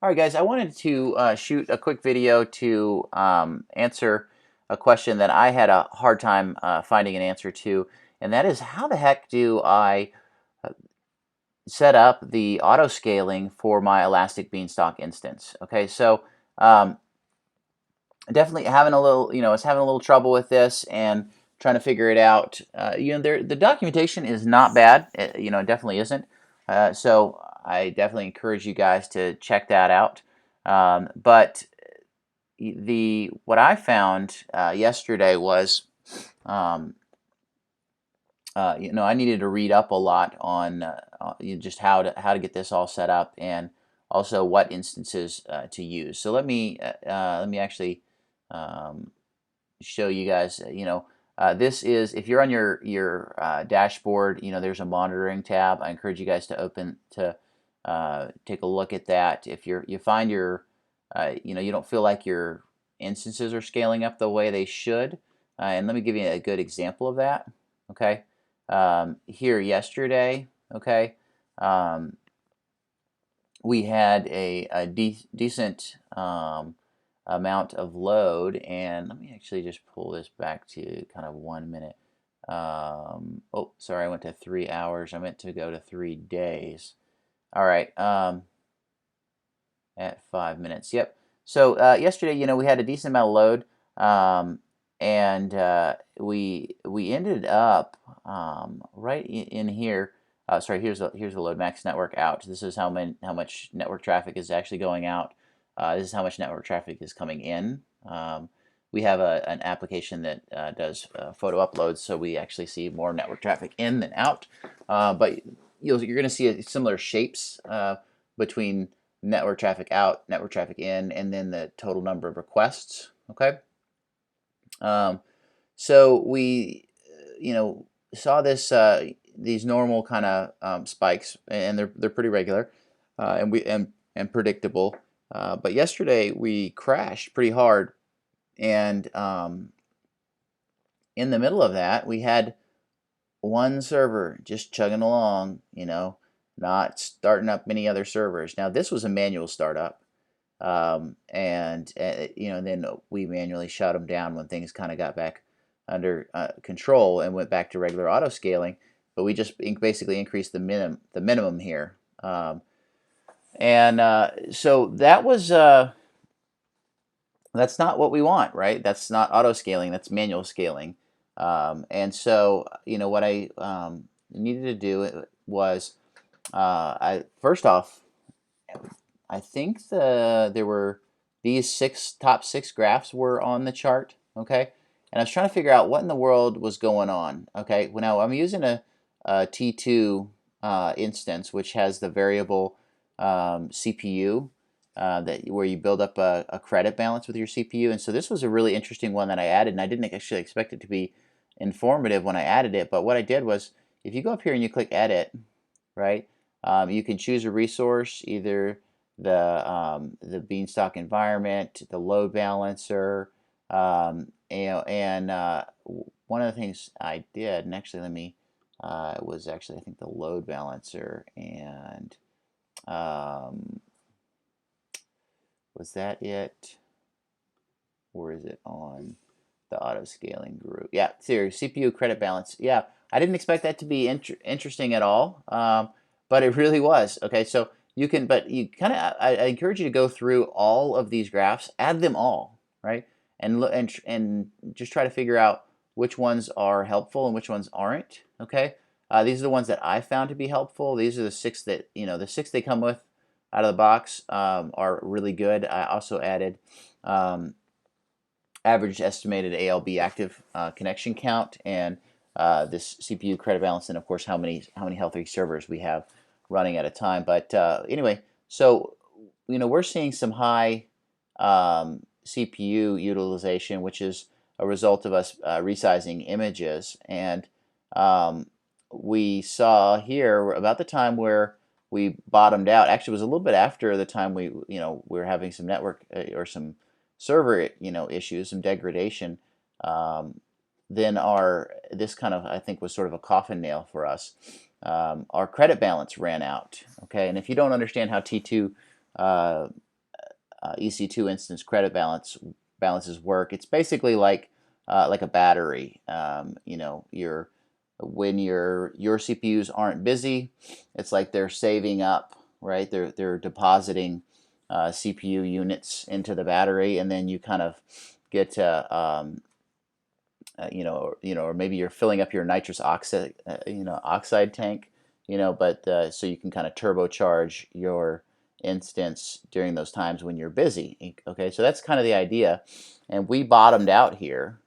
All right, guys, I wanted to shoot a quick video to answer a question that I had a hard time finding an answer to, and that is how the heck do I uh, set up the auto scaling for my Elastic Beanstalk instance? Okay, so um, definitely having a little, I was having a little trouble with this and trying to figure it out. The documentation is not bad. It definitely isn't. So I definitely encourage you guys to check that out. But the what I found yesterday was, um, I needed to read up a lot on just how to get this all set up and also what instances to use. So let me actually um, show you guys. This is if you're on your dashboard. There's a monitoring tab. I encourage you guys to take a look at that. If you find you don't feel like your instances are scaling up the way they should, and let me give you a good example of that. Okay, here yesterday. Okay, um, we had a decent amount of load, and let me actually just pull this back to kind of 1 minute. Oh, sorry, I went to 3 hours. I meant to go to 3 days. All right, at 5 minutes. Yep. So yesterday, we had a decent amount of load, and we ended up right in here. Sorry, here's the load max network out. This is how much network traffic is actually going out. This is how much network traffic is coming in. We have an application that does photo uploads, so we actually see more network traffic in than out. But you're going to see similar shapes between network traffic out, network traffic in, and then the total number of requests. Okay. Um, so we, saw these normal kind of spikes, and they're pretty regular, and predictable. But yesterday we crashed pretty hard, and in the middle of that we had one server just chugging along, not starting up many other servers. Now this was a manual startup, and then we manually shut them down when things kind of got back under control and went back to regular auto scaling. But we just basically increased the minimum here, and so that's not what we want, right? That's not auto scaling. That's manual scaling. And so what I needed to do was I first off I think there were these top six graphs were on the chart, okay? And I was trying to figure out what in the world was going on, okay? Well, now I'm using a T2 instance, which has the variable CPU where you build up a credit balance with your CPU. And so this was a really interesting one that I added, and I didn't actually expect it to be informative when I added it. But what I did was, if you go up here and you click Edit, right? You can choose a resource, either the Beanstalk environment, the load balancer, and one of the things I did, and actually let me, was actually I think the load balancer, and um, was that it, or is it on the auto scaling group? Yeah, here, CPU credit balance. Yeah, I didn't expect that to be interesting at all, but it really was. Okay, so but you kind of, I encourage you to go through all of these graphs, add them all, right, and look and just try to figure out which ones are helpful and which ones aren't. Okay, these are the ones that I found to be helpful. These are the six that the six they come with out of the box are really good. I also added. Average estimated ALB active connection count, and this CPU credit balance, and of course how many healthy servers we have running at a time. But anyway, so we're seeing some high CPU utilization, which is a result of us resizing images, and we saw here about the time where we bottomed out. Actually, it was a little bit after the time we were having some network or some server issues, some degradation. Um, then this kind of, I think, was sort of a coffin nail for us. Our credit balance ran out. Okay, and if you don't understand how T2 EC2 instance credit balances work. It's basically like a battery. When your CPUs aren't busy, it's like they're saving up, right? They're depositing CPU units into the battery, and then you kind of get to or maybe you're filling up your nitrous oxide, oxide tank, but so you can kind of turbocharge your instance during those times when you're busy. Okay, so that's kind of the idea, and we bottomed out here,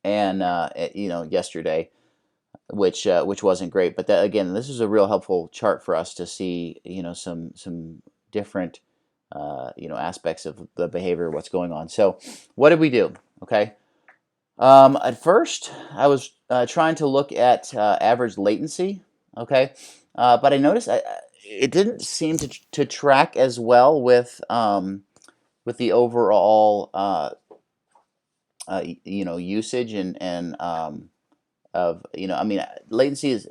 and yesterday, which wasn't great. But that, again, this is a real helpful chart for us to see, some different, aspects of the behavior, what's going on. So, what did we do? Okay. At first, I was trying to look at average latency, okay, but I noticed it didn't seem to track as well with the overall usage and of I mean, latency is,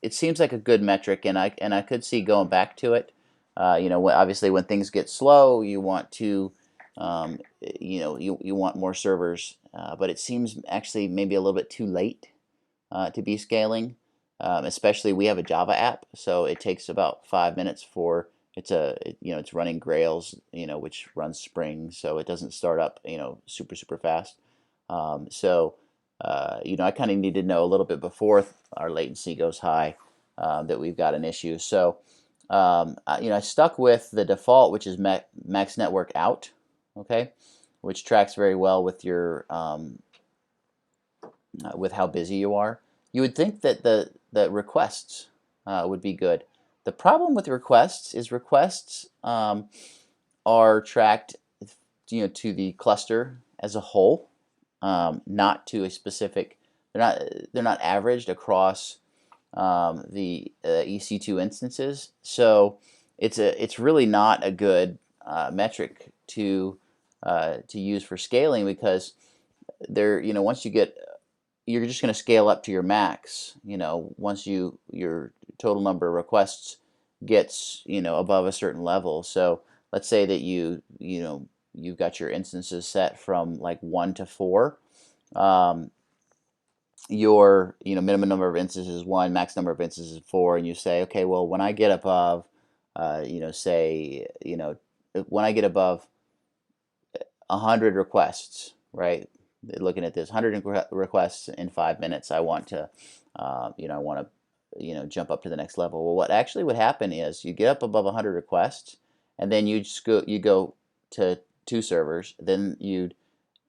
it seems like a good metric, and I could see going back to it. Obviously when things get slow, you want to you want more servers, but it seems actually maybe a little bit too late to be scaling. Especially we have a Java app, so it takes about 5 minutes for it's running Grails, which runs Spring, so it doesn't start up super fast. So I kind of need to know a little bit before our latency goes high that we've got an issue. So I stuck with the default, which is max network out, okay, which tracks very well with your with how busy you are. You would think that the requests would be good. The problem with requests is requests are tracked, to the cluster as a whole, not to a specific. They're not averaged across the EC2 instances. So it's really not a good metric to use for scaling, because once you're just going to scale up to your max. Once your total number of requests gets above a certain level. So let's say that you've got your instances set from like 1 to 4. Your minimum number of instances is 1, max number of instances is 4, and you say, okay, well, when I get above, when I get above 100 requests, right? Looking at this, 100 requests in 5 minutes, I want to, jump up to the next level. Well, what actually would happen is you get up above 100 requests, and then you go to 2 servers, then you'd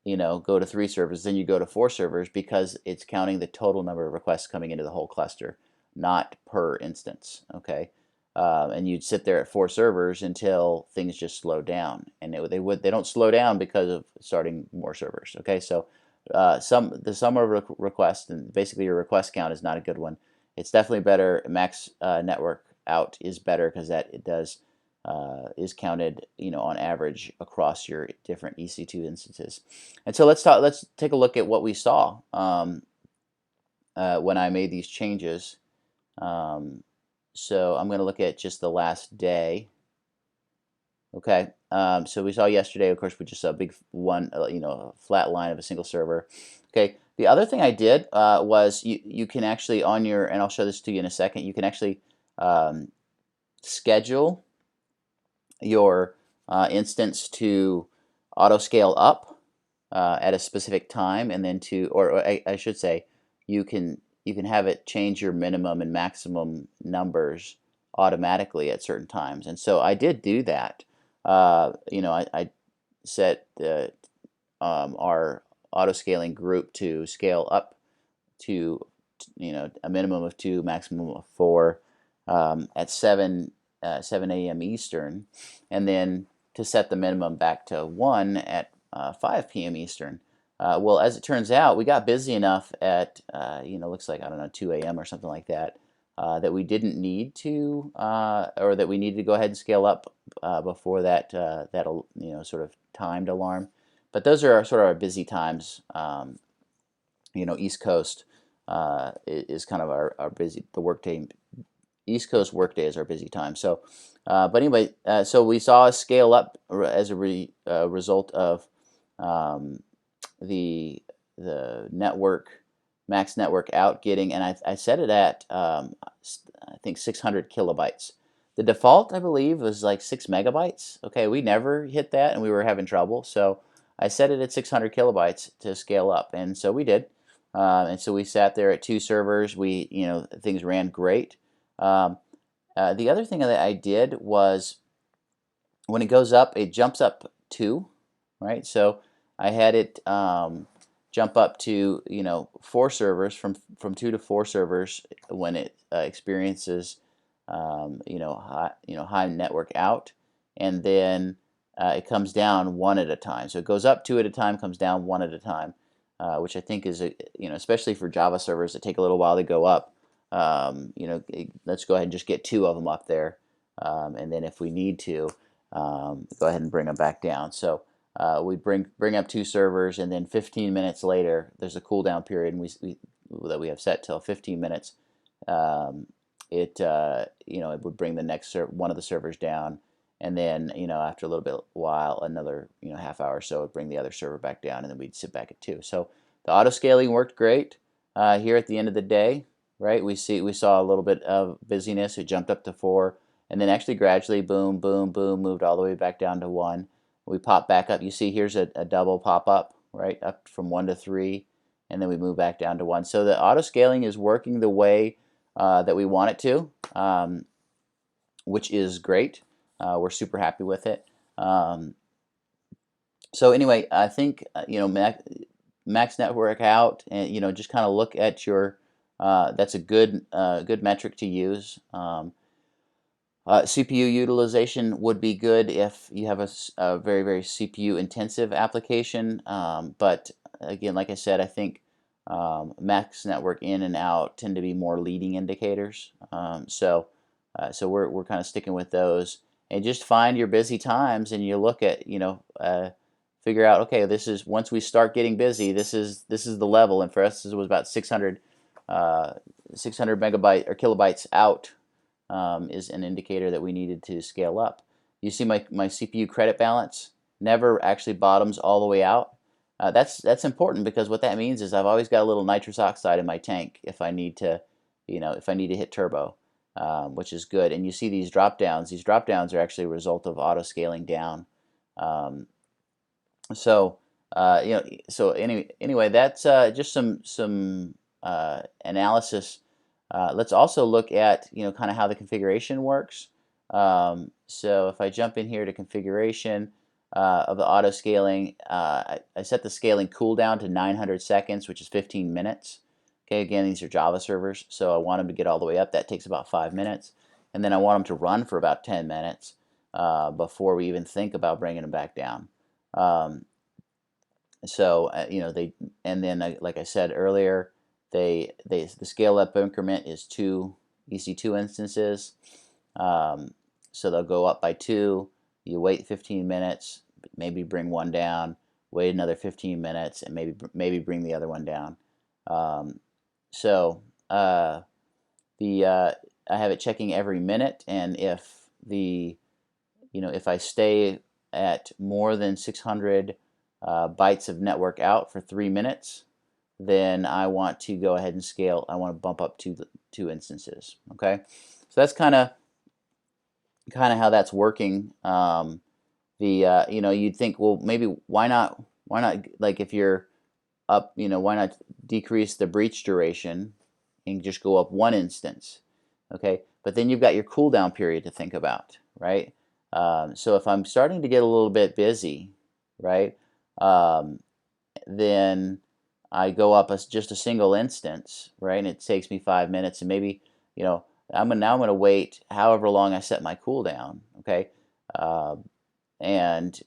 go to 3 servers, then you go to 4 servers, because it's counting the total number of requests coming into the whole cluster, not per instance, okay? And you'd sit there at 4 servers until things just slow down, and they don't slow down because of starting more servers, okay? So the sum of requests, and basically your request count, is not a good one. It's definitely better. Max network out is better, because that it does is counted, on average across your different EC2 instances. And so let's take a look at what we saw when I made these changes. So I'm going to look at just the last day. Okay, so we saw yesterday, of course, we just saw a big one, a flat line of a single server. Okay, the other thing I did was you can actually and I'll show this to you in a second, you can actually schedule your instance to auto scale up at a specific time, and then I should say, you can have it change your minimum and maximum numbers automatically at certain times. And so I did do that. I set our auto scaling group to scale up to a minimum of 2, maximum of 4 at 7 a.m. Eastern, and then to set the minimum back to 1 at 5 p.m. Eastern. Well, as it turns out, we got busy enough at looks like, I don't know, 2 a.m. or something like that, that we didn't need to, or that we needed to go ahead and scale up before that sort of timed alarm. But those are sort of our busy times. East Coast is kind of our busy, the workday. East Coast workday is our busy time. So But anyway, so we saw a scale up as a result of um, the network max network out getting, and I set it at I think 600 kilobytes. The default, I believe, was like 6 megabytes. Okay, we never hit that, and we were having trouble. So I set it at 600 kilobytes to scale up, and so we did. And so we sat there at 2 servers. Things ran great. Um, the other thing that I did was when it goes up, it jumps up 2, right? So I had it jump up to 4 servers from 2 to 4 servers when it experiences high network out, and then it comes down 1 at a time. So it goes up 2 at a time, comes down 1 at a time, which I think is especially for Java servers that take a little while to go up. Let's go ahead and just get 2 of them up there, and then if we need to, go ahead and bring them back down. So we bring up 2 servers, and then 15 minutes later, there's a cooldown period, and that we have set till 15 minutes. It would bring the next one of the servers down, and then after a little bit while, another half hour or so, it would bring the other server back down, and then we'd sit back at 2. So the auto scaling worked great. Here at the end of the day, right, we saw a little bit of busyness. It jumped up to 4. And then actually gradually, boom, boom, boom, moved all the way back down to 1. We pop back up. You see here's a double pop up, right, up from 1 to 3, and then we move back down to 1. So the auto scaling is working the way that we want it to, which is great. We're super happy with it. So anyway, I think max network out, and just kind of look at your. That's a good metric to use. CPU utilization would be good if you have a very, very CPU intensive application. But again, like I said, I think max network in and out tend to be more leading indicators. So we're kind of sticking with those, and just find your busy times, and you look at figure out, okay, this is, once we start getting busy, this is the level. And for us, it was about 600 megabyte or kilobytes out. Is an indicator that we needed to scale up. You see my CPU credit balance never actually bottoms all the way out. That's important, because what that means is I've always got a little nitrous oxide in my tank if I need to hit turbo, which is good. And you see these drop downs. These drop downs are actually a result of auto scaling down. So anyway, that's just some analysis. Let's also look at kind of how the configuration works. So if I jump in here to configuration of the auto scaling, I set the scaling cooldown to 900 seconds, which is 15 minutes. Okay, again, these are Java servers, so I want them to get all the way up. That takes about 5 minutes, and then I want them to run for about 10 minutes before we even think about bringing them back down. Like I said earlier, the scale up increment is 2 EC2 instances. So they'll go up by 2. You wait 15 minutes, maybe bring one down. Wait another 15 minutes, and maybe bring the other one down. I have it checking every minute, and if if I stay at more than 600 bytes of network out for 3 minutes, then I want to go ahead and scale. I want to bump up to 2 instances. Okay, so that's kind of how that's working. You'd think, well, maybe why not like, if you're up, why not decrease the breach duration and just go up 1 instance? Okay, but then you've got your cooldown period to think about, right? So if I'm starting to get a little bit busy, right, then I go up just a single instance, right, and it takes me 5 minutes, and maybe I'm going to wait however long I set my cooldown, okay, and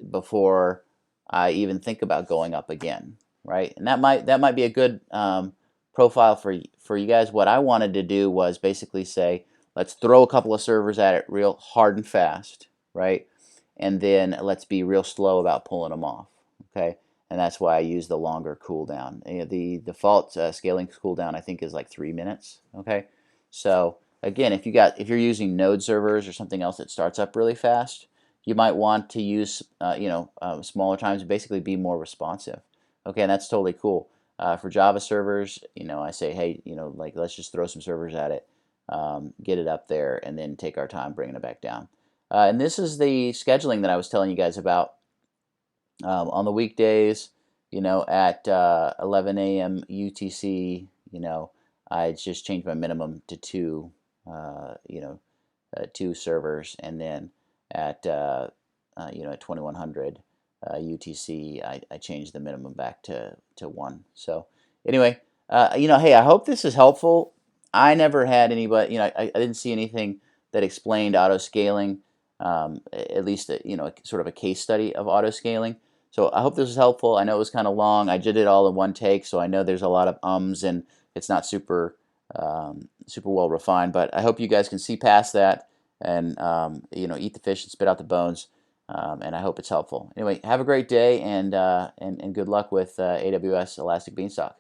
before I even think about going up again, right? And that might be a good profile for you guys. What I wanted to do was basically say, let's throw a couple of servers at it real hard and fast, right? And then let's be real slow about pulling them off, okay? And that's why I use the longer cooldown. The default scaling cooldown, I think, is like 3 minutes, okay? So again, if you're using node servers or something else that starts up really fast, you might want to use smaller times and basically be more responsive. Okay, and that's totally cool. For Java servers, I say, hey, like let's just throw some servers at it, get it up there, and then take our time bringing it back down. And this is the scheduling that I was telling you guys about. On the weekdays, at 11 a.m. UTC, I just changed my minimum to two, two servers, and then at 2100 UTC, I changed the minimum back to one. So anyway, hey, I hope this is helpful. I never had anybody, I didn't see anything that explained auto scaling, at least sort of a case study of auto scaling. So I hope this is helpful. I know it was kind of long. I did it all in one take, so I know there's a lot of ums and it's not super well refined. But I hope you guys can see past that and eat the fish and spit out the bones. And I hope it's helpful. Anyway, have a great day and good luck with AWS Elastic Beanstalk.